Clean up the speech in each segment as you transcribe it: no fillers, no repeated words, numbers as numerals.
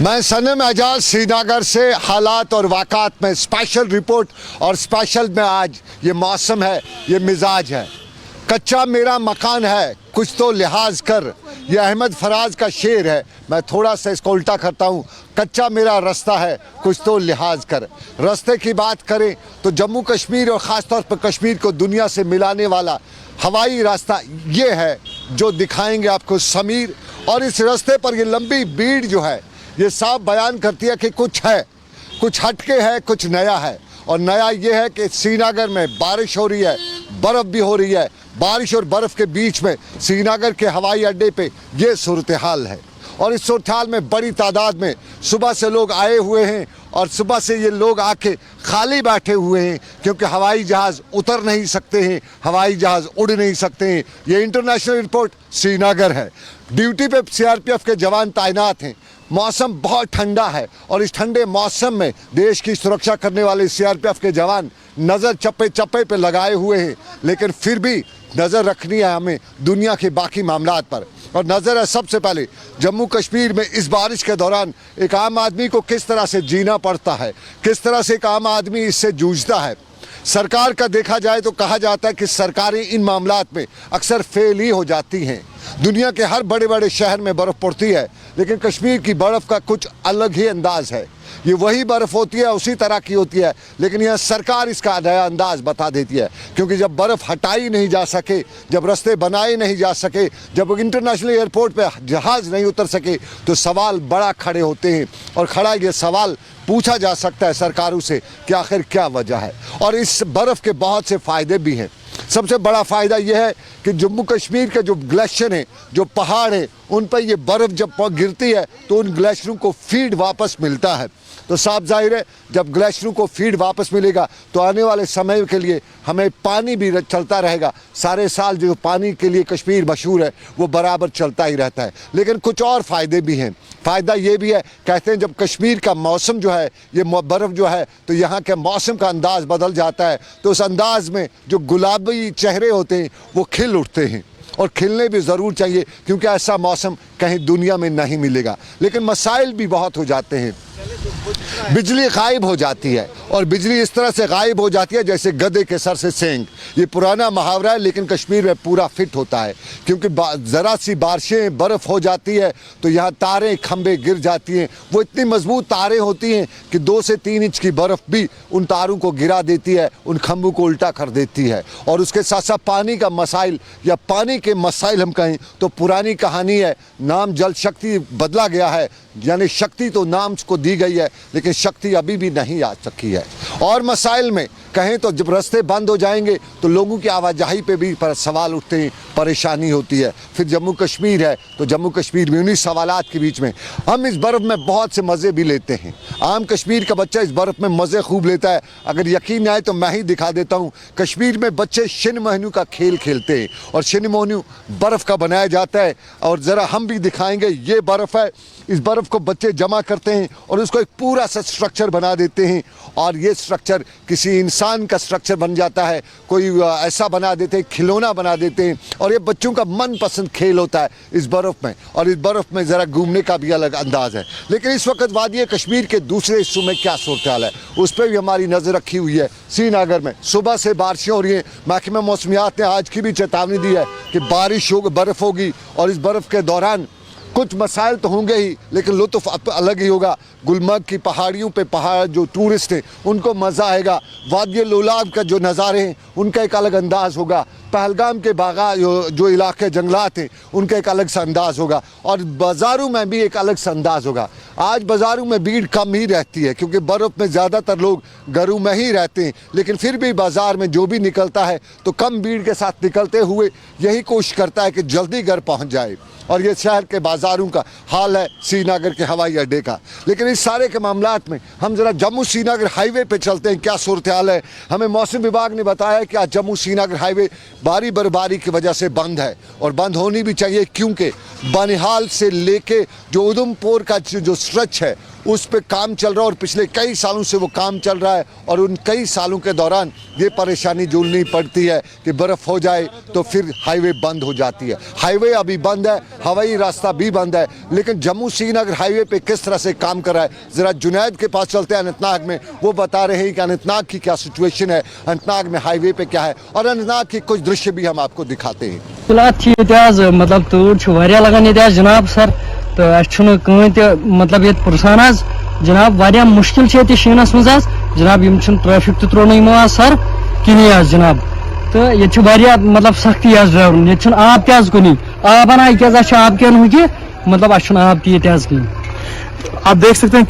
मैं सनम एजाज श्रीनगर से हालात और वाक़ात में स्पेशल रिपोर्ट और स्पेशल में आज ये मौसम है, ये मिजाज है। कच्चा मेरा मकान है कुछ तो लिहाज कर, ये अहमद फराज का शेर है। मैं थोड़ा सा इसको उल्टा करता हूँ। कच्चा मेरा रास्ता है कुछ तो लिहाज कर। रास्ते की बात करें तो जम्मू कश्मीर और ख़ास तौर पर कश्मीर को दुनिया से मिलाने वाला हवाई रास्ता ये है जो दिखाएंगे आपको समीर। और इस रास्ते पर ये लंबी भीड़ जो है ये साफ बयान करती है कि कुछ है, कुछ हटके है, कुछ नया है। और नया ये है कि श्रीनगर में बारिश हो रही है, बर्फ़ भी हो रही है। बारिश और बर्फ़ के बीच में श्रीनगर के हवाई अड्डे पे ये सूरत हाल है। और इस सूरत हाल में बड़ी तादाद में सुबह से लोग आए हुए हैं और सुबह से ये लोग आके खाली बैठे हुए हैं क्योंकि हवाई जहाज़ उतर नहीं सकते हैं, हवाई जहाज़ उड़ नहीं सकते हैं। ये इंटरनेशनल एयरपोर्ट श्रीनगर है। ड्यूटी पे सीआरपीएफ के जवान तैनात हैं। मौसम बहुत ठंडा है और इस ठंडे मौसम में देश की सुरक्षा करने वाले सीआरपीएफ के जवान नज़र चप्पे चप्पे पे लगाए हुए हैं। लेकिन फिर भी नज़र रखनी है हमें दुनिया के बाकी मामलात पर। और नज़र है सबसे पहले जम्मू कश्मीर में इस बारिश के दौरान एक आम आदमी को किस तरह से जीना पड़ता है, किस तरह से एक आम आदमी इससे जूझता है। सरकार का देखा जाए तो कहा जाता है कि सरकारें इन मामलात में अक्सर फेल ही हो जाती हैं। दुनिया के हर बड़े बड़े शहर में बर्फ़ पड़ती है लेकिन कश्मीर की बर्फ़ का कुछ अलग ही अंदाज़ है। ये वही बर्फ़ होती है, उसी तरह की होती है, लेकिन यह सरकार इसका नया अंदाज़ बता देती है। क्योंकि जब बर्फ़ हटाई नहीं जा सके, जब रास्ते बनाए नहीं जा सके, जब इंटरनेशनल एयरपोर्ट पे जहाज़ नहीं उतर सके तो सवाल बड़ा खड़े होते हैं। और खड़ा ये सवाल पूछा जा सकता है सरकारों से कि आखिर क्या वजह है। और इस बर्फ़ के बहुत से फ़ायदे भी हैं। सबसे बड़ा फ़ायदा यह है कि जम्मू कश्मीर के जो ग्लेशियर हैं, जो पहाड़ हैं, उन पर ये बर्फ़ जब गिरती है तो उन ग्लेशियरों को फीड वापस मिलता है। तो साफ जाहिर है जब ग्लेशियरों को फीड वापस मिलेगा तो आने वाले समय के लिए हमें पानी भी चलता रहेगा। सारे साल जो पानी के लिए कश्मीर मशहूर है वो बराबर चलता ही रहता है। लेकिन कुछ और फ़ायदे भी हैं। फ़ायदा ये भी है, कहते हैं जब कश्मीर का मौसम जो है, ये बर्फ़ जो है तो यहाँ के मौसम का अंदाज़ बदल जाता है। तो उस अंदाज़ में जो गुलाबी चेहरे होते हैं वो खिल उठते हैं। और खिलने भी ज़रूर चाहिए क्योंकि ऐसा मौसम कहीं दुनिया में नहीं मिलेगा। लेकिन मसाइल भी बहुत हो जाते हैं। बिजली गायब हो जाती है और बिजली इस तरह से गायब हो जाती है जैसे गधे के सर से सेंग। ये पुराना मुहावरा है लेकिन कश्मीर में पूरा फिट होता है। क्योंकि ज़रा सी बारिशें, बर्फ़ हो जाती है तो यहाँ तारें खंभे गिर जाती हैं। वो इतनी मजबूत तारें होती हैं कि 2 से 3 इंच की बर्फ़ भी उन तारों को गिरा देती है, उन खंभों को उल्टा कर देती है। और उसके साथ साथ पानी का मसाइल या पानी के मसाइल हम कहें तो पुरानी कहानी है। नाम जल शक्ति बदला गया है, यानी शक्ति तो नाम को दी गई है लेकिन शक्ति अभी भी नहीं आ सकी है। और मसाइल में कहें तो जब रास्ते बंद हो जाएंगे तो लोगों की आवाजाही पे भी सवाल उठते हैं, परेशानी होती है। फिर जम्मू कश्मीर है तो जम्मू कश्मीर में उन्हीं सवालात के बीच में हम इस बर्फ़ में बहुत से मज़े भी लेते हैं। आम कश्मीर का बच्चा इस बर्फ़ में मज़े खूब लेता है। अगर यकीन आए तो मैं ही दिखा देता हूँ। कश्मीर में बच्चे शिन मोहनू का खेल खेलते हैं और शिन मोहनू बर्फ़ का बनाया जाता है। और ज़रा हम भी दिखाएंगे, ये बर्फ़ है, इस बर्फ़ को बच्चे जमा करते हैं और उसको एक पूरा सा स्ट्रक्चर बना देते हैं। और ये स्ट्रक्चर किसी इंसान का स्ट्रक्चर बन जाता है, कोई ऐसा बना देते हैं, खिलौना बना देते हैं। और ये बच्चों का मनपसंद खेल होता है इस बर्फ़ में। और इस बर्फ़ में ज़रा घूमने का भी अलग अंदाज़ है। लेकिन इस वक्त वादी कश्मीर के दूसरे हिस्सों में क्या सूरत हाल है उस पर भी हमारी नज़र रखी हुई है। श्रीनगर में सुबह से बारिशें हो रही हैं। महकमा मौसमियात ने आज की भी चेतावनी दी है कि बारिश होगी, बर्फ़ होगी। और इस बर्फ़ के दौरान कुछ मसाइल तो होंगे ही लेकिन लुत्फ़ अलग ही होगा। गुलमर्ग की पहाड़ियों पे पहाड़ जो टूरिस्ट हैं उनको मज़ा आएगा। वादी लोलाब का जो नज़ारे हैं उनका एक अलग अंदाज़ होगा। पहलगाम के बागा जो इलाके जंगलात हैं उनका एक अलग सा अंदाज़ होगा। और बाज़ारों में भी एक अलग सा अंदाज़ होगा। आज बाज़ारों में भीड़ कम ही रहती है क्योंकि बर्फ़ में ज़्यादातर लोग घरों में ही रहते हैं। लेकिन फिर भी बाज़ार में जो भी निकलता है तो कम भीड़ के साथ निकलते हुए यही कोशिश करता है कि जल्दी घर पहुँच जाए। और ये शहर के बाज़ारों का हाल है श्रीनगर के हवाई अड्डे का। लेकिन इस सारे के मामलात में हम ज़रा जम्मू श्रीनगर हाईवे पे चलते हैं। क्या सूरत हाल है? हमें मौसम विभाग ने बताया कि आज जम्मू श्रीनगर हाईवे भारी बर्फबारी की वजह से बंद है और बंद होनी भी चाहिए क्योंकि बनिहाल से लेके जो उधमपुर का जो स्ट्रेच है उस पे काम चल रहा है और पिछले कई सालों से वो काम चल रहा है और उन कई सालों के दौरान ये परेशानी झेलनी पड़ती है कि बर्फ़ हो जाए तो फिर हाईवे बंद हो जाती है। हाईवे अभी बंद है, हवाई रास्ता भी बंद है, लेकिन जम्मू श्रीनगर हाईवे पे किस तरह से काम कर रहा है ज़रा जुनैद के पास चलते हैं अनंतनाग में। वो बता रहे हैं कि अनंतनाग की क्या सिचुएशन है, अनंतनाग में हाईवे पे क्या है और अनंतनाग के कुछ दृश्य भी हम आपको दिखाते हैं। मतलब तूर लगान जनाब सर तो मतलब ये पुरसान जनाब वारिया मुश्किल शीनस मज जनाब यम ट्रैफिक तो त्रो यमो सर कहीं जनाब तो ये मतलब सख्ती ड्राइवर ये आब तुनी आब अना आब क्या मतलब आब ती कहीं। आप देख सकते हैं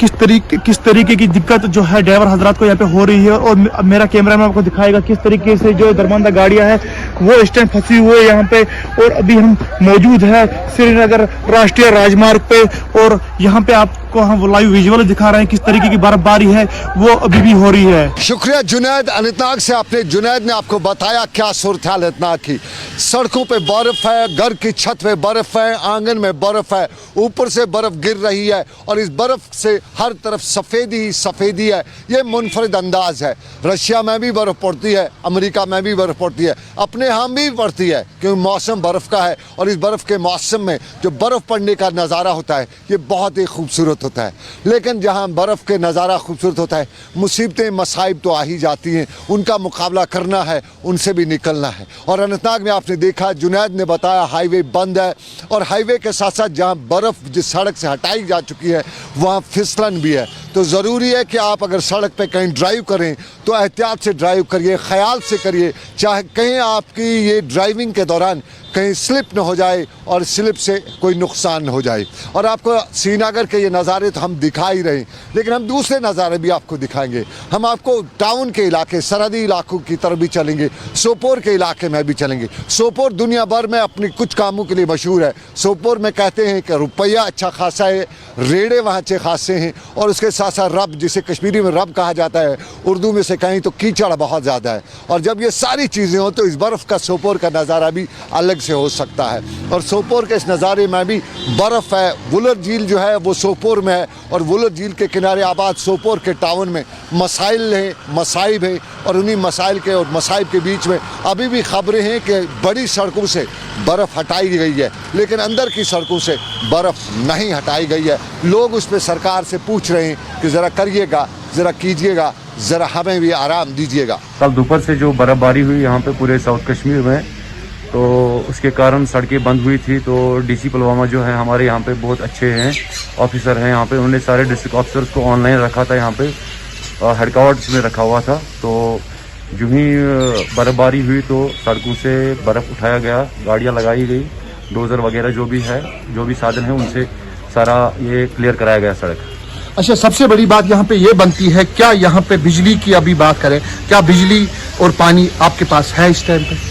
किस तरीके की दिक्कत जो है ड्राइवर हजरात को यहाँ पे हो रही है और मेरा कैमरा में आपको दिखाएगा किस तरीके से जो दरबंदा गाड़ियां हैं वो इस टाइम फंसी हुई है यहाँ पे। और अभी हम मौजूद है श्रीनगर राष्ट्रीय राजमार्ग पे और यहाँ पे आपको हम लाइव विजुअल दिखा रहे हैं किस तरीके की बर्फबारी है वो अभी भी हो रही है। शुक्रिया जुनैद अनंतनाग से आपने जुनैद ने आपको बताया क्या सूरत हाल अनंतनाग की। सड़कों पे बर्फ है, घर की छत पे बर्फ है, आंगन में बर्फ है, ऊपर से बर्फ गिर रही है और इस बर्फ से हर तरफ सफ़ेदी ही सफ़ेदी है। ये मुनफरिद अंदाज है। रशिया में भी बर्फ़ पड़ती है, अमेरिका में भी बर्फ़ पड़ती है, अपने यहाँ भी पड़ती है क्योंकि मौसम बर्फ़ का है और इस बर्फ़ के मौसम में जो बर्फ़ पड़ने का नज़ारा होता है ये बहुत ही खूबसूरत होता है। लेकिन जहाँ बर्फ़ के नज़ारा खूबसूरत होता है मुसीबतें मसाइब तो आ ही जाती हैं, उनका मुकाबला करना है, उनसे भी निकलना है। और अनंतनाग में आपने देखा जुनैद ने बताया हाईवे बंद है और हाईवे के साथ साथ जहाँ बर्फ़ जिस सड़क से हटाई जा चुकी है वहाँ फिसलन भी है। तो ज़रूरी है कि आप अगर सड़क पे कहीं ड्राइव करें तो एहतियात से ड्राइव करिए, ख्याल से करिए, चाहे कहीं आपकी ये ड्राइविंग के दौरान कहीं स्लिप न हो जाए और स्लिप से कोई नुकसान न हो जाए। और आपको श्रीनगर के ये नज़ारे तो हम दिखा ही रहे हैं, लेकिन हम दूसरे नज़ारे भी आपको दिखाएंगे। हम आपको टाउन के इलाके, सरहदी इलाकों की तरफ भी चलेंगे, सोपोर के इलाके में भी चलेंगे। सोपोर दुनिया भर में अपने कुछ कामों के लिए मशहूर है। सोपोर में कहते हैं कि रुपया अच्छा खासा है, रेड़े वहाँ अच्छे खासे हैं और उसके साथ साथ रब, जिसे कश्मीरी में रब कहा जाता है, उर्दू में से कहीं तो कीचड़ बहुत ज़्यादा है। और जब ये सारी चीज़ें हों तो इस बर्फ़ का सोपोर का नज़ारा भी अलग से हो सकता है। और सोपोर के इस नज़ारे में भी बर्फ़ है। वुलर झील जो है वो सोपोर में है और वुलर झील के किनारे आबाद सोपोर के टाउन में मसाइल हैं, मसाइब है और उन्हीं मसाइल के और मसाइब के बीच में अभी भी खबरें हैं कि बड़ी सड़कों से बर्फ़ हटाई गई है लेकिन अंदर की सड़कों से बर्फ़ नहीं हटाई गई है। लोग उस पर सरकार से पूछ रहे हैं कि ज़रा करिएगा, ज़रा कीजिएगा, ज़रा हमें भी आराम दीजिएगा। कल दोपहर से जो बर्फबारी हुई यहाँ पे पूरे साउथ कश्मीर में तो उसके कारण सड़कें बंद हुई थी। तो डीसी पुलवामा जो है हमारे यहाँ पे बहुत अच्छे हैं, ऑफिसर हैं यहाँ पे, उन्होंने सारे डिस्ट्रिक्ट ऑफिसर्स को ऑनलाइन रखा था, यहाँ पे हेडक्वार्टर्स में रखा हुआ था। तो जो ही बर्फबारी हुई तो सड़कों से बर्फ़ उठाया गया, गाड़ियाँ लगाई गई, डोजर वगैरह जो भी है, जो भी साधन है उनसे सारा ये क्लियर कराया गया सड़क। अच्छा, सबसे बड़ी बात यहाँ पे ये बनती है, क्या यहाँ पे बिजली की अभी बात करें, क्या बिजली और पानी आपके पास है इस टाइम पे?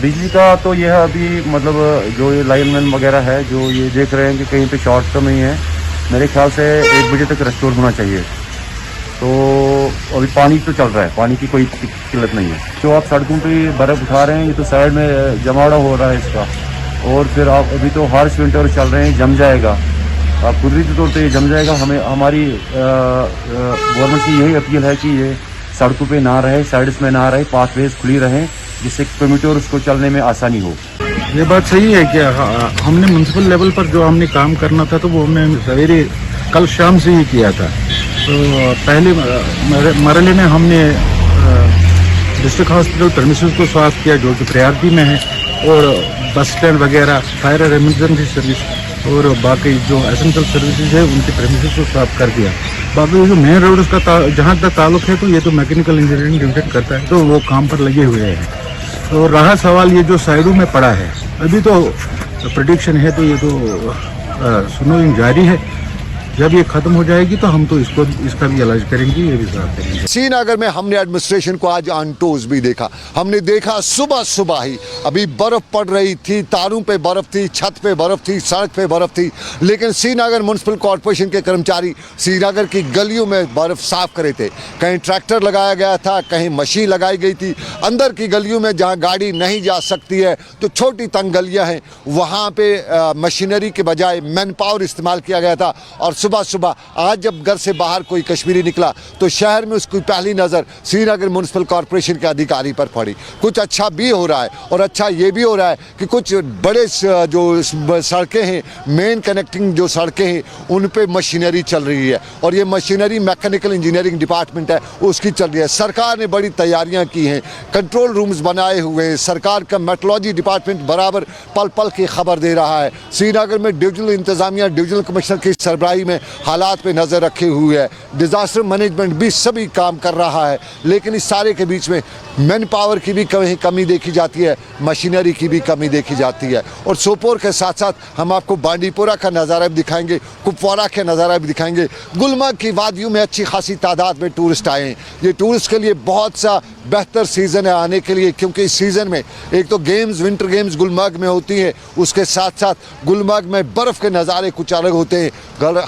बिजली का तो यह अभी मतलब जो ये लाइनमैन वगैरह है जो ये देख रहे हैं कि कहीं पे शॉर्ट तो नहीं है। मेरे ख्याल से 1 बजे तक रिस्टोर होना चाहिए। तो अभी पानी तो चल रहा है, पानी की कोई किल्लत नहीं है। जो आप सड़कों पे बर्फ़ उठा रहे हैं ये तो साइड में जमावड़ा हो रहा है इसका, और फिर आप अभी तो हार्श विंटर चल रहे हैं, जम जाएगा, आप कुदरती तौर पर ये जम जाएगा। हमारी गवर्नमेंट की यही अपील है कि ये सड़कों पे ना रहे, साइड्स में ना रहे, पाथवेज खुली रहें जिससे कम्यूटर उसको चलने में आसानी हो। ये बात सही है कि हमने म्यूनसिपल लेवल पर जो हमने काम करना था तो वो हमने सवेरे कल शाम से ही किया था। तो पहले मरहले में हमने डिस्ट्रिक्ट हॉस्पिटल प्रेमिसेस को साफ किया जो कि प्रायोरिटी में है, और बस स्टैंड वगैरह, फायर और इमरजेंसी सर्विस और बाकी जो एसेंशियल सर्विसेज है उनके प्रेमिसेस को साफ कर दिया। बाकी जो मेन रोड का जहाँ तक ताल्लुक है तो ये तो मैकेनिकल इंजीनियरिंग डिवीजन करता है, तो वो काम पर लगे हुए हैं। तो रहा सवाल ये जो साइडों में पड़ा है, अभी तो प्रेडिक्शन है तो ये तो स्नोइंग जारी है, जब ये खत्म हो जाएगी तो हम तो इसका भी इलाज करेंगे, ये भी साफ करेंगे। श्रीनगर में हमने एडमिनिस्ट्रेशन को आज ऑन टोज भी देखा। हमने देखा सुबह सुबह ही अभी बर्फ पड़ रही थी, तारों पे बर्फ थी, छत पे बर्फ थी, सड़क पे बर्फ थी, लेकिन श्रीनगर म्युनिसिपल कॉरपोरेशन के कर्मचारी श्रीनगर की गलियों में बर्फ साफ करे थे। कहीं ट्रैक्टर लगाया गया था, कहीं मशीन लगाई गई थी। अंदर की गलियों में जहाँ गाड़ी नहीं जा सकती है तो छोटी तंग गलियाँ हैं, वहाँ पे मशीनरी के बजाय मैन पावर इस्तेमाल किया गया था और सुबह सुबह आज जब घर से बाहर कोई कश्मीरी निकला तो शहर में उसकी पहली नज़र श्रीनगर म्यूनसिपल कॉरपोरेशन के अधिकारी पर पड़ी। कुछ अच्छा भी हो रहा है और अच्छा ये भी हो रहा है कि कुछ बड़े जो सड़कें हैं, मेन कनेक्टिंग जो सड़कें हैं, उन पे मशीनरी चल रही है और ये मशीनरी मैकेनिकल इंजीनियरिंग डिपार्टमेंट है उसकी चल रही है। सरकार ने बड़ी तैयारियां की हैं, कंट्रोल रूम्स बनाए हुए हैं, सरकार का मेट्रोलॉजी डिपार्टमेंट बराबर पल पल की खबर दे रहा है। श्रीनगर में डिविजनल इंतजामिया डिविजनल कमिश्नर की सरबराही में हालात पे नज़र रखे हुए है, डिज़ास्टर मैनेजमेंट भी सभी काम कर रहा है। लेकिन इस सारे के बीच में मैन पावर की भी कमी देखी जाती है, मशीनरी की भी कमी देखी जाती है। और सोपोर के साथ साथ हम आपको बांडीपोरा का नज़ारा भी दिखाएंगे, कुपवाड़ा का नज़ारा भी दिखाएंगे। गुलमर्ग की वादियों में अच्छी खासी तादाद में टूरिस्ट आए हैं। ये टूरिस्ट के लिए बहुत सा बेहतर सीज़न है आने के लिए, क्योंकि इस सीज़न में एक तो गेम्स, विंटर गेम्स गुलमर्ग में होती है, उसके साथ साथ गुलमर्ग में बर्फ़ के नज़ारे कुछ अलग होते हैं।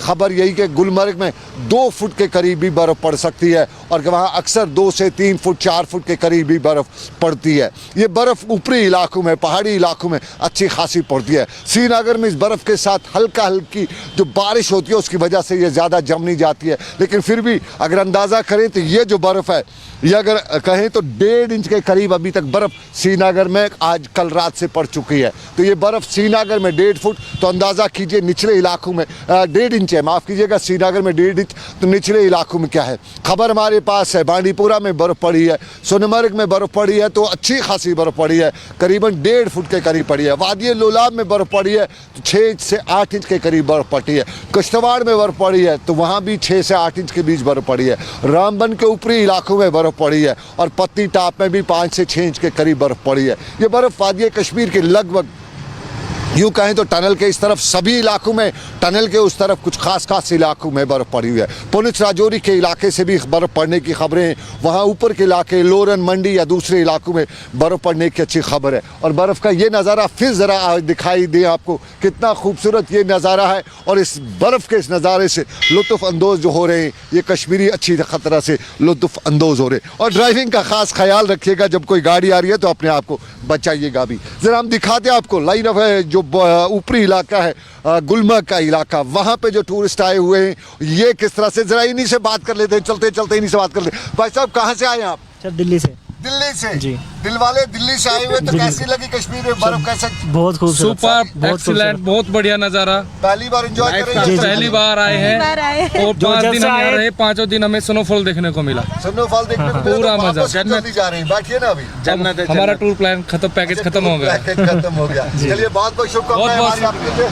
खबर यही कि गुलमर्ग में 2 फुट के करीब भी बर्फ़ पड़ सकती है और वहाँ अक्सर 2 से 3 फुट 4 फुट के करीब भी बर्फ़ पड़ती है। ये बर्फ़ ऊपरी इलाकों में, पहाड़ी इलाकों में अच्छी खासी पड़ती है। श्रीनगर में इस बर्फ़ के साथ हल्की जो बारिश होती है उसकी वजह से ये ज़्यादा जम नहीं जाती है। लेकिन फिर भी अगर अंदाज़ा करें तो ये जो बर्फ़ है, ये अगर कहें तो 1.5 इंच के करीब अभी तक बर्फ़ श्रीनगर में आज कल रात से पड़ चुकी है। तो ये बर्फ़ श्रीनगर में 1.5 फुट, तो अंदाज़ा कीजिए निचले इलाकों में 1.5 इंच है, माफ़ कीजिएगा, श्रीनगर में 1.5 इंच, तो निचले इलाकों में क्या है। खबर हमारे पास है बांडीपोरा में बर्फ़ पड़ी है, सोनमर्ग में बर्फ़ पड़ी है तो अच्छी खासी बर्फ़ पड़ी है, करीबन 1.5 फुट के करीब पड़ी है। वादी लोलाब में बर्फ़ पड़ी है तो 6 से 8 इंच के करीब बर्फ़ पड़ी है। कश्तवाड़ में बर्फ़ पड़ी है तो वहाँ भी 6 से 8 इंच के बीच बर्फ़ पड़ी है। रामबन के ऊपरी इलाकों में बर्फ़ पड़ी है और पत्नी टाप में भी 5 से 6 इंच के करीब बर्फ़ पड़ी है। ये बर्फ़ वादी कश्मीर के लगभग यूँ कहें तो टनल के इस तरफ सभी इलाकों में, टनल के उस तरफ कुछ खास इलाकों में बर्फ़ पड़ी हुई है। पुंछ राजौरी के इलाके से भी बर्फ़ पड़ने की खबरें हैं, वहाँ ऊपर के इलाके लोरन मंडी या दूसरे इलाकों में बर्फ़ पड़ने की अच्छी खबर है। और बर्फ़ का ये नज़ारा फिर ज़रा दिखाई दे आपको, कितना खूबसूरत ये नज़ारा है। और इस बर्फ़ के इस नज़ारे से लुत्फ़ अंदोज़ जो हो रहे हैं ये कश्मीरी अच्छी तरह से लुत्फ़ अंदोज़ हो रहे हैं। और ड्राइविंग का ख़ास ख्याल रखिएगा, जब कोई गाड़ी आ रही है तो अपने आप को बचाइएगा भी। ज़रा हम दिखाते हैं आपको लाइन ऑफ जो ऊपरी इलाका है गुलमर्ग का इलाका, वहाँ पे जो टूरिस्ट आए हुए हैं ये किस तरह से, जरा इन्हीं से बात कर लेते हैं, चलते चलते इन्हीं से बात कर लेते हैं। भाई साहब कहाँ से आए आप? सर दिल्ली से। दिल्ली से जी। दिल्ली से आए हुए, तो कैसी लगी कश्मीर में बर्फ? कैसे? बहुत खूबसूरत, सुपर एक्सीलेंट, बहुत बढ़िया नज़ारा। पहली बार एंजॉय कर रहे हैं? पहली बार आए हैं और 5 दिन हम यहाँ रहे, 5 दिन हमें स्नोफॉल देखने को मिला। स्नोफॉल देखने को मिला, पूरा तो मजा। वापस जल्दी जा रहे हैं, बैठिए ना अभी। हमारा टूर प्लान खत्म, पैकेज खत्म हो गया। पैकेज खत्म हो गया। चलिए बहुत बहुत शुभकामनाएं हमारी आपके लिए।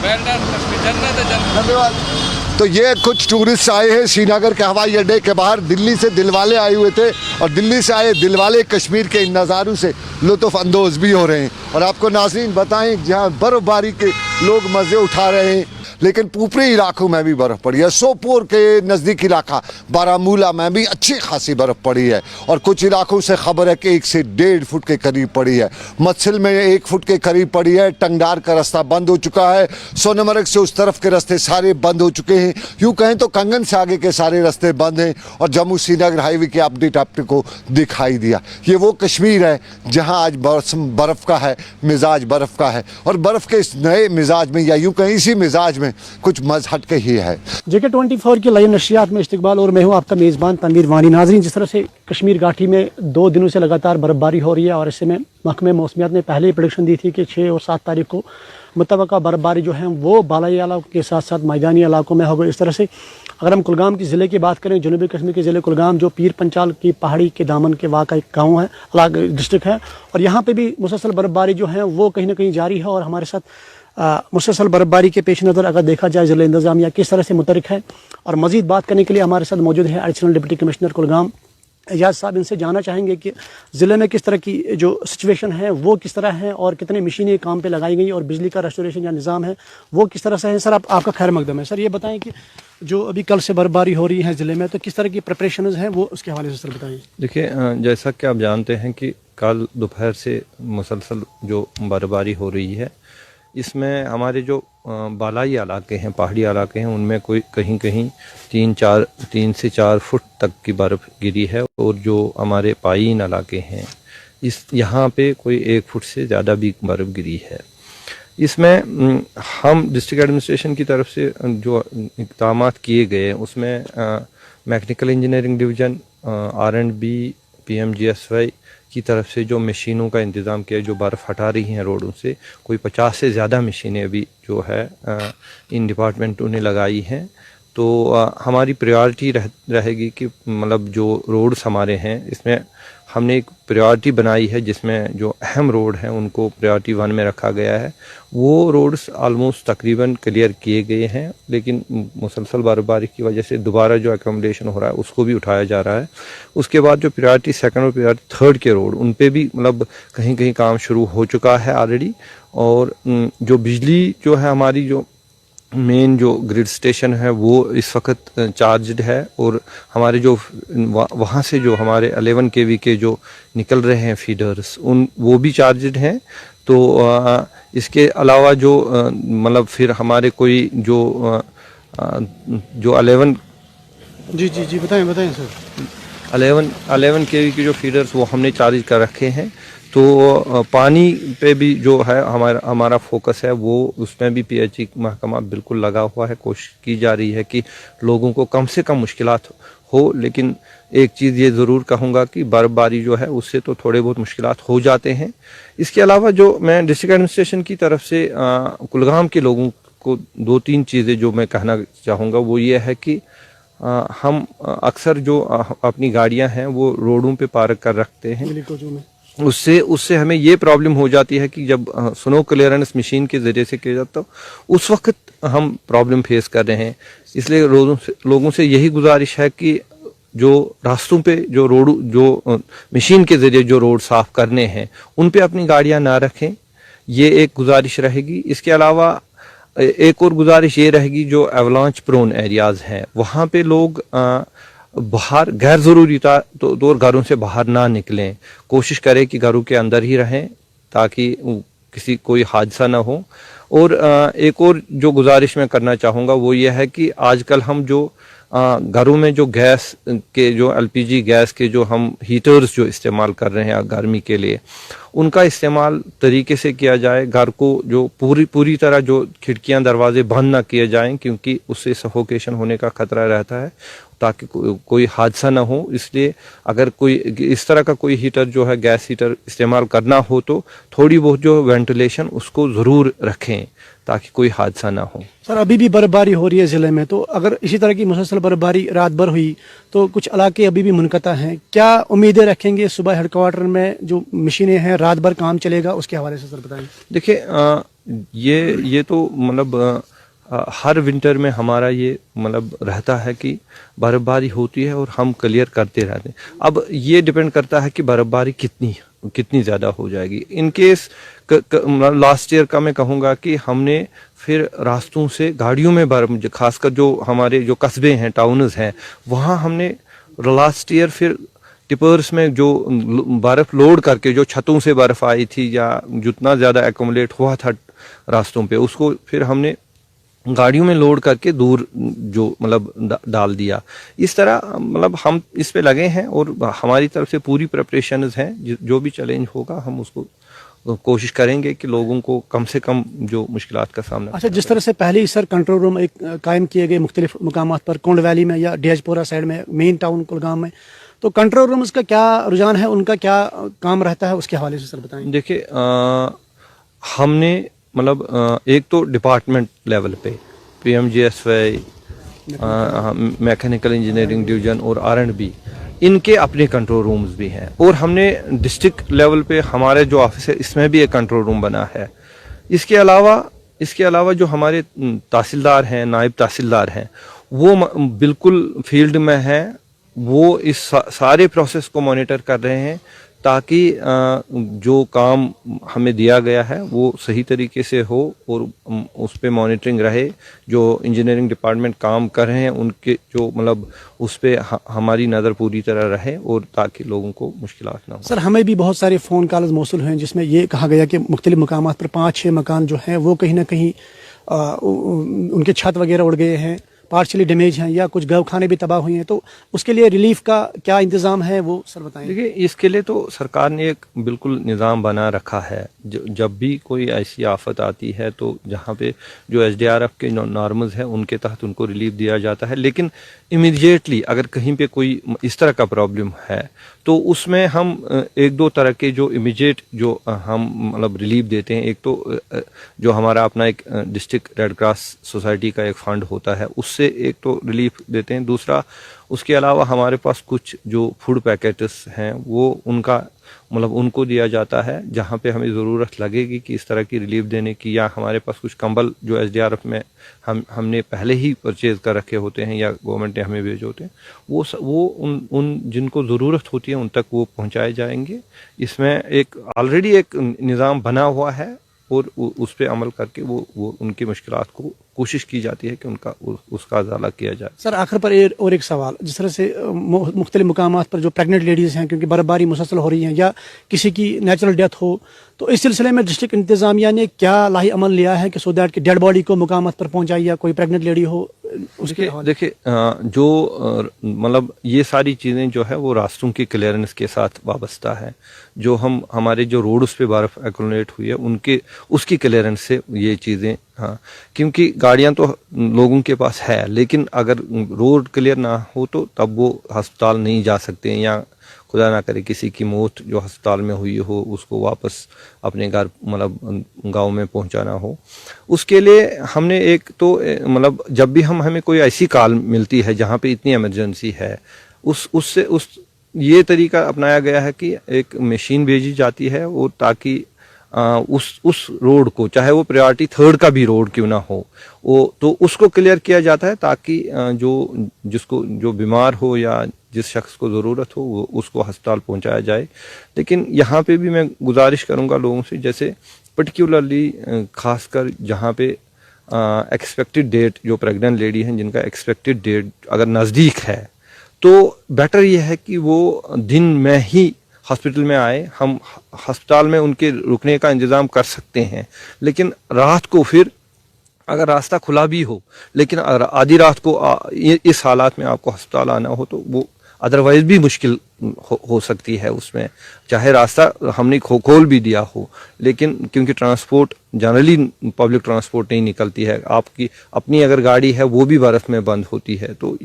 धन्यवाद। तो ये कुछ टूरिस्ट आए हैं श्रीनगर के हवाई अड्डे के बाहर, दिल्ली से दिलवाले आए हुए थे और दिल्ली से आए दिलवाले कश्मीर के इन नज़ारों से लुत्फ़ अंदोज़ भी हो रहे हैं। और आपको नाज़रीन बताएं, जहाँ बर्फ़बारी के लोग मज़े उठा रहे हैं, लेकिन ऊपरी इलाकों में भी बर्फ़ पड़ी है। सोपोर के नज़दीक इलाका बारामूला में भी अच्छी खासी बर्फ़ पड़ी है और कुछ इलाकों से खबर है कि 1 से 1.5 फुट के करीब पड़ी है। मत्सिल में 1 फुट के करीब पड़ी है। टंगडार का रास्ता बंद हो चुका है। सोनमर्ग से उस तरफ के रास्ते सारे बंद हो चुके हैं। यूँ कहें तो कंगन से आगे के सारे रास्ते बंद हैं और जम्मू श्रीनगर हाईवे के अपडेट आपको दिखाई दिया। ये वो कश्मीर है जहाँ आज बर्फ़ का है, मिजाज बर्फ़ का है और बर्फ़ के इस नए मिजाज में या यूँ कहें इसी मिजाज में कुछ मजहट के ही है। JK24 की लाइव नशियात में इस्तकबाल और मैं हूँ आपका मेज़बान तनवीर वानी। नाज़रीन, जिस तरह से कश्मीर घाटी में 2 दिनों से लगातार बर्फबारी हो रही है और इससे में महकमे मौसमियात ने पहले ही प्रेडिक्शन दी थी कि 6 और 7 तारीख को मुतवक्का बर्फबारी जो है वो बालाई इलाकों के साथ साथ मैदानी इलाकों में होगा। इस तरह से अगर हम कुलगाम के ज़िले की बात करें, जनूबी कश्मीर के ज़िले कुलगाम जो पीर पंचाल की पहाड़ी के दामन के वाक़ एक गाँव है, डिस्ट्रिक्ट है, और यहाँ पर भी मुसलसल बर्फबारी जो है वो कहीं ना कहीं जारी है। और हमारे साथ मुसलसल बर्फबारी के पेश नज़र अगर देखा जाए ज़िला इंतज़ामिया किस तरह से मुतरक है, और मज़ीद बात करने के लिए हमारे साथ मौजूद है additional deputy commissioner Kulgam Ejaz साहब। इनसे जानना चाहेंगे कि ज़िले में किस तरह की जो सिचुएशन है वो किस तरह है और कितने मशीनें काम पे लगाई गई और बिजली का रेस्टोरेशन या निज़ाम है वो किस तरह से है। सर आपका खैर मकदम है। सर ये बताएं कि जो अभी कल से बर्फबारी हो रही है ज़िले में, तो किस तरह की प्रिपरेशन हैं वो उसके हवाले से सर बताइए। देखिए, जैसा कि आप जानते हैं कि कल दोपहर से मुसलसल जो बर्फबारी हो रही है, इसमें हमारे जो बालाई इलाके हैं, पहाड़ी इलाके हैं, उनमें कोई कहीं कहीं 3 से 4 फुट तक की बर्फ़ गिरी है और जो हमारे पाइन इलाके हैं यहाँ पे कोई 1 फुट से ज़्यादा भी बर्फ़ गिरी है। इसमें हम डिस्ट्रिक्ट एडमिनिस्ट्रेशन की तरफ से जो इक़दाम किए गए उसमें mechanical engineering division, R&B, PMGSY की तरफ से जो मशीनों का इंतज़ाम किया, जो बर्फ़ हटा रही हैं रोडों से, कोई 50 से ज़्यादा मशीनें अभी जो है इन डिपार्टमेंटों ने लगाई हैं। तो हमारी प्रायोरिटी रहेगी कि मतलब जो रोड्स हमारे हैं इसमें हमने एक प्रायोरिटी बनाई है जिसमें जो अहम रोड हैं उनको प्रायोरिटी 1 में रखा गया है। वो रोड्स ऑलमोस्ट तकरीबन क्लियर किए गए हैं, लेकिन मुसलसल बर्फबारी की वजह से दोबारा जो एकोमोडेशन हो रहा है उसको भी उठाया जा रहा है। उसके बाद जो प्रायोरिटी 2 और प्रायोरिटी 3 के रोड उन पे भी मतलब कहीं कहीं काम शुरू हो चुका है ऑलरेडी। और जो बिजली जो है हमारी जो मेन जो ग्रिड स्टेशन है वो इस वक्त चार्जड है, और हमारे जो वहाँ से जो हमारे 11 kV के जो निकल रहे हैं फीडर्स वो भी चार्जड हैं। तो इसके अलावा जो मतलब फिर हमारे कोई जो 11 जी बताएं सर। 11 kV के जो फीडर्स वो हमने चार्ज कर रखे हैं। तो पानी पे भी जो है हमारा फोकस है, वो उसमें भी PHE महकमा बिल्कुल लगा हुआ है। कोशिश की जा रही है कि लोगों को कम से कम मुश्किलात हो, लेकिन एक चीज़ ये ज़रूर कहूँगा कि बर्फ़बारी जो है उससे तो थोड़े बहुत मुश्किलात हो जाते हैं। इसके अलावा जो मैं डिस्ट्रिक्ट एडमिनिस्ट्रेशन की तरफ से कुलगाम के लोगों को 2-3 चीज़ें जो मैं कहना चाहूँगा वो ये है कि हम अक्सर जो अपनी गाड़ियाँ हैं वो रोडों पे पार्क कर रखते हैं। उससे हमें ये प्रॉब्लम हो जाती है कि जब स्नो क्लियरेंस मशीन के ज़रिए से किया जाता है उस वक्त हम प्रॉब्लम फेस कर रहे हैं। इसलिए लोगों से यही गुजारिश है कि जो रास्तों पे जो मशीन के ज़रिए जो रोड साफ़ करने हैं उन पे अपनी गाड़ियां ना रखें, ये एक गुजारिश रहेगी। इसके अलावा एक और गुजारिश ये रहेगी, जो एवलांच प्रोन एरियाज़ हैं वहाँ पे लोग बाहर गैर ज़रूरी तौर घरों से बाहर ना निकलें, कोशिश करें कि घरों के अंदर ही रहें ताकि कोई हादसा ना हो। और एक और जो गुजारिश मैं करना चाहूँगा वो ये है कि आजकल हम जो घरों में जो गैस के जो LPG गैस के जो हम हीटर्स जो इस्तेमाल कर रहे हैं गर्मी के लिए, उनका इस्तेमाल तरीके से किया जाए। घर को जो पूरी तरह जो खिड़कियां दरवाजे बंद ना किए जाएं, क्योंकि उससे सफोकेशन होने का खतरा रहता है, ताकि कोई हादसा ना हो। इसलिए अगर कोई इस तरह का कोई हीटर जो है गैस हीटर इस्तेमाल करना हो तो थोड़ी बहुत जो वेंटिलेशन उसको ज़रूर रखें ताकि कोई हादसा ना हो। सर अभी भी बर्फबारी हो रही है ज़िले में, तो अगर इसी तरह की मुसलसल बर्फबारी रात भर हुई तो कुछ इलाके अभी भी मुनक़ता हैं, क्या उम्मीदें रखेंगे? सुबह हेडक्वार्टर में जो मशीनें हैं रात भर काम चलेगा, उसके हवाले से सर बताएं। देखिए ये तो मतलब हर विंटर में हमारा ये मतलब रहता है कि बर्फबारी होती है और हम क्लियर करते रहते हैं। अब ये डिपेंड करता है कि बर्फबारी कितनी ज़्यादा हो जाएगी। इन केस लास्ट ईयर का मैं कहूँगा कि हमने फिर रास्तों से गाड़ियों में बर्फ, खासकर जो हमारे जो कस्बे हैं टाउन्स हैं वहाँ हमने लास्ट ईयर फिर टिपर्स में जो बर्फ़ लोड करके जो छतों से बर्फ़ आई थी या जितना ज़्यादा एकोमोडेट हुआ था रास्तों पे, उसको फिर हमने गाड़ियों में लोड करके दूर जो मतलब डाल दिया। इस तरह मतलब हम इस पे लगे हैं और हमारी तरफ से पूरी प्रिपरेशंस हैं। जो भी चैलेंज होगा हम उसको कोशिश करेंगे कि लोगों को कम से कम जो मुश्किलात का सामना। अच्छा, जिस तरह से पहले ही सर कंट्रोल रूम एक कायम किए गए मुख्तलिफ मकामात पर, कोंड वैली में या डेजपोरा साइड में, मेन टाउन कुलगाम में, तो कंट्रोल रूम का क्या रुझान है, उनका क्या काम रहता है, उसके हवाले से सर बताएं। देखिए हमने मतलब एक तो डिपार्टमेंट लेवल पे PMGSY, मैकेनिकल इंजीनियरिंग डिवीज़न और R&B, इनके अपने कंट्रोल रूम्स भी हैं। और हमने डिस्ट्रिक्ट लेवल पे हमारे जो ऑफिस है इसमें भी एक कंट्रोल रूम बना है। इसके अलावा जो हमारे तहसीलदार हैं, नायब तहसीलदार हैं, वो बिल्कुल फील्ड में हैं। वो इस सारे प्रोसेस को मॉनिटर कर रहे हैं ताकि जो काम हमें दिया गया है वो सही तरीके से हो और उस पर मॉनिटरिंग रहे। जो इंजीनियरिंग डिपार्टमेंट काम कर रहे हैं उनके जो मतलब उस पर हमारी नज़र पूरी तरह रहे और ताकि लोगों को मुश्किलात ना हो। सर हमें भी बहुत सारे फ़ोन कॉल्स मौसूल हैं जिसमें ये कहा गया कि मुख्तलिफ मकामात पर 5-6 मकान जो हैं वो कहीं ना कहीं उनके छत वगैरह उड़ गए हैं, पार्शली डैमेज हैं या कुछ गौ खाने भी तबाह हुए हैं, तो उसके लिए रिलीफ का क्या इंतज़ाम है वो सर बताएं। देखिए, इसके लिए तो सरकार ने एक बिल्कुल निज़ाम बना रखा है। जब भी कोई ऐसी आफत आती है तो जहाँ पे जो SDRF के नॉर्म्स हैं उनके तहत उनको रिलीफ दिया जाता है, लेकिन इमीडिएटली अगर कहीं पे कोई इस तरह का प्रॉब्लम है तो उसमें हम एक दो तरह के जो इमीडिएट जो हम मतलब रिलीफ देते हैं। एक तो जो हमारा अपना एक डिस्ट्रिक्ट रेड क्रॉस सोसाइटी का एक फंड होता है, उससे एक तो रिलीफ देते हैं। दूसरा, उसके अलावा हमारे पास कुछ जो फूड पैकेट्स हैं वो उनका मतलब उनको दिया जाता है जहाँ पे हमें ज़रूरत लगेगी कि इस तरह की रिलीफ देने की, या हमारे पास कुछ कंबल जो SDRF में हमने पहले ही परचेज कर रखे होते हैं या गवर्नमेंट ने हमें भेजे होते हैं, वो उन जिनको ज़रूरत होती है उन तक वो पहुँचाए जाएंगे। इसमें एक ऑलरेडी एक निज़ाम बना हुआ है और उस पर अमल करके वो उनकी मुश्किलात को कोशिश की जाती है कि उसका अजाला किया जाए। सर आखिर पर और एक सवाल, जिस तरह से मुख्तलिफ मुकामात पर जो प्रेगनेंट लेडीज़ हैं, क्योंकि बर्फबारी मुसलसल हो रही हैं या किसी की नेचुरल डेथ हो, तो इस सिलसिले में डिस्ट्रिक्ट इंतज़ामिया ने क्या लाही अमल लिया है कि सो दैट कि डेड बॉडी को मुकामात पर पहुँचाई या कोई प्रेगनेंट लेडी हो उसके? देखिए, जो मतलब ये सारी चीज़ें जो है वो रास्तों की क्लियरेंस के साथ वाबस्ता है। जो हमारे जो रोड्स पे बर्फ़ एक्यूमुलेट हुई है उसकी क्लियरेंस से ये चीज़ें, हाँ, क्योंकि गाड़ियां तो लोगों के पास है, लेकिन अगर रोड क्लियर ना हो तो तब वो अस्पताल नहीं जा सकते हैं, या खुदा ना करे किसी की मौत जो अस्पताल में हुई हो उसको वापस अपने घर मतलब गांव में पहुंचाना हो। उसके लिए हमने एक तो मतलब जब भी हमें कोई ऐसी कॉल मिलती है जहां पे इतनी इमरजेंसी है, उससे ये तरीका अपनाया गया है कि एक मशीन भेजी जाती है और ताकि उस रोड को, चाहे वो प्रायोरिटी 3rd का भी रोड क्यों ना हो, वो तो उसको क्लियर किया जाता है ताकि जो बीमार हो या जिस शख्स को ज़रूरत हो वो उसको अस्पताल पहुंचाया जाए। लेकिन यहाँ पे भी मैं गुजारिश करूँगा लोगों से, जैसे पर्टिकुलरली खासकर जहाँ पे एक्सपेक्टेड डेट, जो प्रेग्नेंट लेडी हैं जिनका एक्सपेक्टेड डेट अगर नज़दीक है, तो बेटर यह है कि वो दिन में ही हॉस्पिटल में आए। हम अस्पताल में उनके रुकने का इंतज़ाम कर सकते हैं, लेकिन रात को फिर अगर रास्ता खुला भी हो, लेकिन अगर आधी रात को इस हालात में आपको अस्पताल आना हो तो वो अदरवाइज भी मुश्किल हो सकती है उसमें, चाहे रास्ता हमने खोल भी दिया हो, लेकिन क्योंकि ट्रांसपोर्ट जनरली पब्लिक ट्रांसपोर्ट नहीं निकलती है, आपकी अपनी अगर गाड़ी है वो भी बर्फ़ में बंद होती है। तो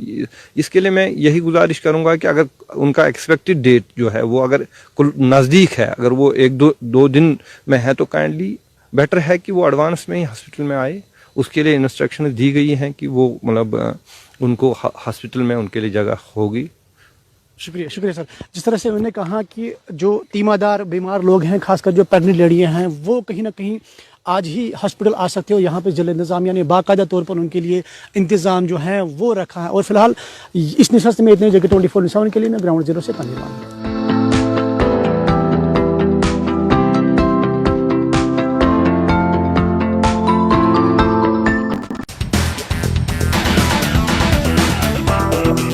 इसके लिए मैं यही गुजारिश करूंगा कि अगर उनका एक्सपेक्टेड डेट जो है वो अगर नज़दीक है, अगर वो एक दो दिन में है, तो काइंडली बेटर है कि वो एडवांस में ही हॉस्पिटल में आए। उसके लिए इंस्ट्रक्शन दी गई हैं कि वो मतलब उनको हॉस्पिटल में उनके लिए जगह होगी। शुक्रिया सर। जिस तरह से उन्होंने कहा कि जो तीमारदार बीमार लोग हैं, खासकर जो प्रेगनेंट लेडियां हैं, वो कहीं ना कहीं आज ही हॉस्पिटल आ सकते हो। यहाँ पे जिला इंतज़ामिया ने बाकायदा तौर पर उनके लिए इंतज़ाम जो है वो रखा है। और फिलहाल इस निशस्त में इतने जगह 24/7 के लिए मैं ग्राउंड जीरो से धन्यवाद।